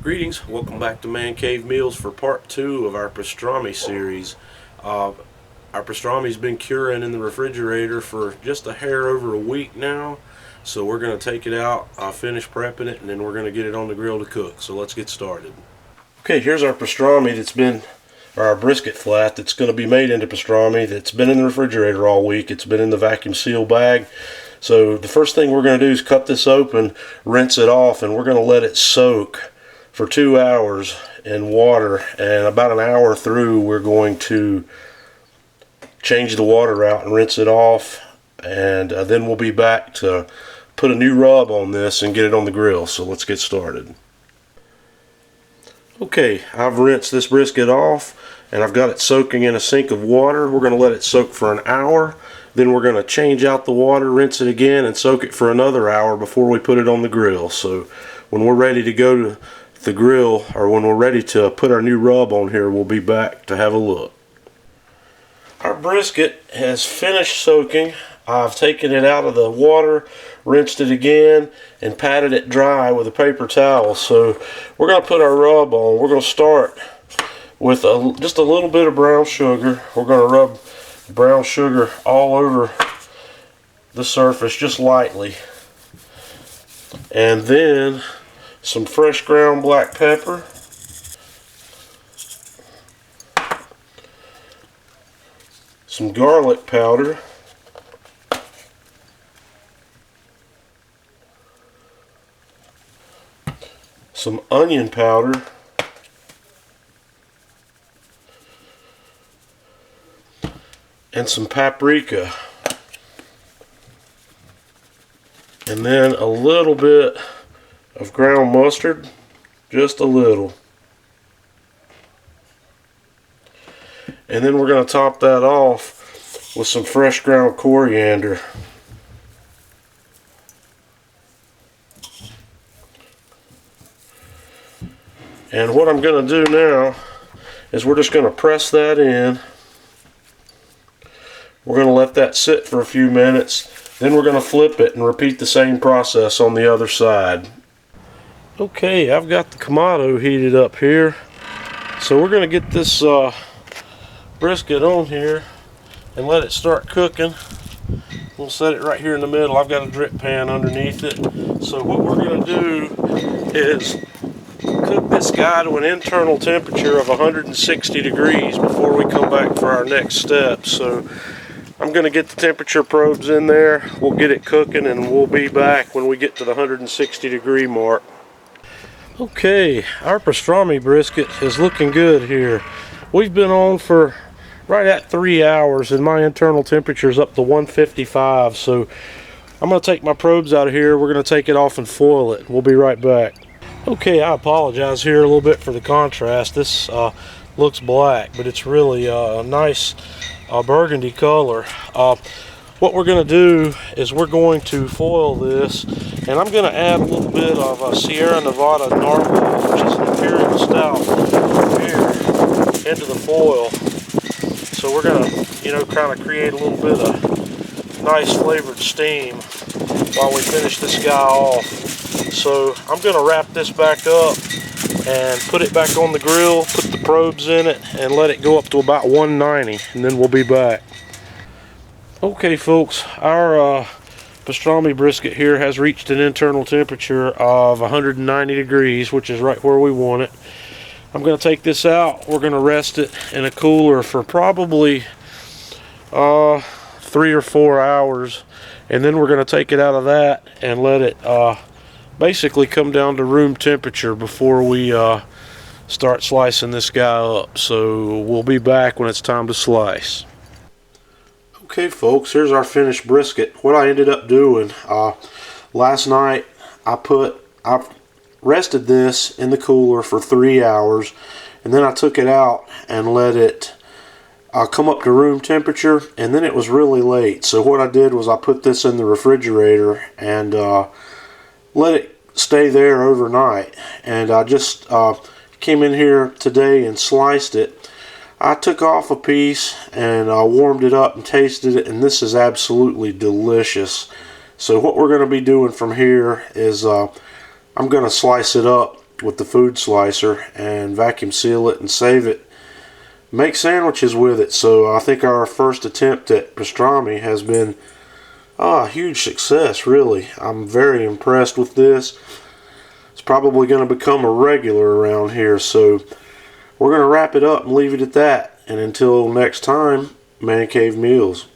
Greetings, welcome back to Man Cave Meals for part 2 of our pastrami series. Our pastrami's been curing in the refrigerator for just a hair over a week now, so we're going to take it out, finish prepping it, and then we're going to get it on the grill to cook. So let's get started. Okay, here's our pastrami that's been, or our brisket flat that's going to be made into pastrami that's been in the refrigerator all week. It's been in the vacuum seal bag. So the first thing we're going to do is cut this open, rinse it off, and we're going to let it soak for 2 hours in water, and about an hour through we're going to change the water out and rinse it off, and then we'll be back to put a new rub on this and get it on the grill. So let's get started. Okay, I've rinsed this brisket off and I've got it soaking in a sink of water. We're going to let it soak for an hour, then we're going to change out the water, rinse it again, and soak it for another hour before we put it on the grill. So when we're ready to go to the grill, or when we're ready to put our new rub on here, we'll be back to have a look. Our brisket has finished soaking. I've taken it out of the water, rinsed it again, and patted it dry with a paper towel. So we're going to put our rub on. We're going to start with just a little bit of brown sugar. We're going to rub brown sugar all over the surface just lightly, and then some fresh ground black pepper, some garlic powder, some onion powder, and some paprika, and then a little bit of ground mustard, just a little. And then we're going to top that off with some fresh ground coriander. And what I'm going to do now is we're just going to press that in. We're going to let that sit for a few minutes. Then we're going to flip it and repeat the same process on the other side. Okay, I've got the Kamado heated up here, so we're going to get this brisket on here and let it start cooking. We'll set it right here in the middle. I've got a drip pan underneath it. So what we're going to do is cook this guy to an internal temperature of 160 degrees before we come back for our next step. So I'm going to get the temperature probes in there, we'll get it cooking, and we'll be back when we get to the 160 degree mark. Okay, our pastrami brisket is looking good here. We've been on for right at 3 hours, and my internal temperature is up to 155. So I'm going to take my probes out of here. We're going to take it off and foil it. We'll be right back. Okay, I apologize here a little bit for the contrast. This looks black, but it's really a nice burgundy color. What we're going to do is we're going to foil this, and I'm going to add a little bit of Sierra Nevada Narwhal, which is an imperial stout, here into the foil. So we're going to, kind of create a little bit of nice flavored steam while we finish this guy off. So I'm going to wrap this back up and put it back on the grill, put the probes in it, and let it go up to about 190, and then we'll be back. Okay folks, our pastrami brisket here has reached an internal temperature of 190 degrees, which is right where we want it. I'm going to take this out. We're going to rest it in a cooler for probably 3 or 4 hours, and then we're going to take it out of that and let it basically come down to room temperature before we start slicing this guy up. So we'll be back when it's time to slice. Okay folks, here's our finished brisket. What I ended up doing last night, I rested this in the cooler for 3 hours, and then I took it out and let it come up to room temperature, and then it was really late. So what I did was I put this in the refrigerator and let it stay there overnight, and I just came in here today and sliced it. I took off a piece and warmed it up and tasted it, and this is absolutely delicious. So what we're going to be doing from here is I'm going to slice it up with the food slicer and vacuum seal it and save it. Make sandwiches with it. So I think our first attempt at pastrami has been a huge success, really. I'm very impressed with this. It's probably going to become a regular around here, so we're going to wrap it up and leave it at that. And until next time, Man Cave Meals.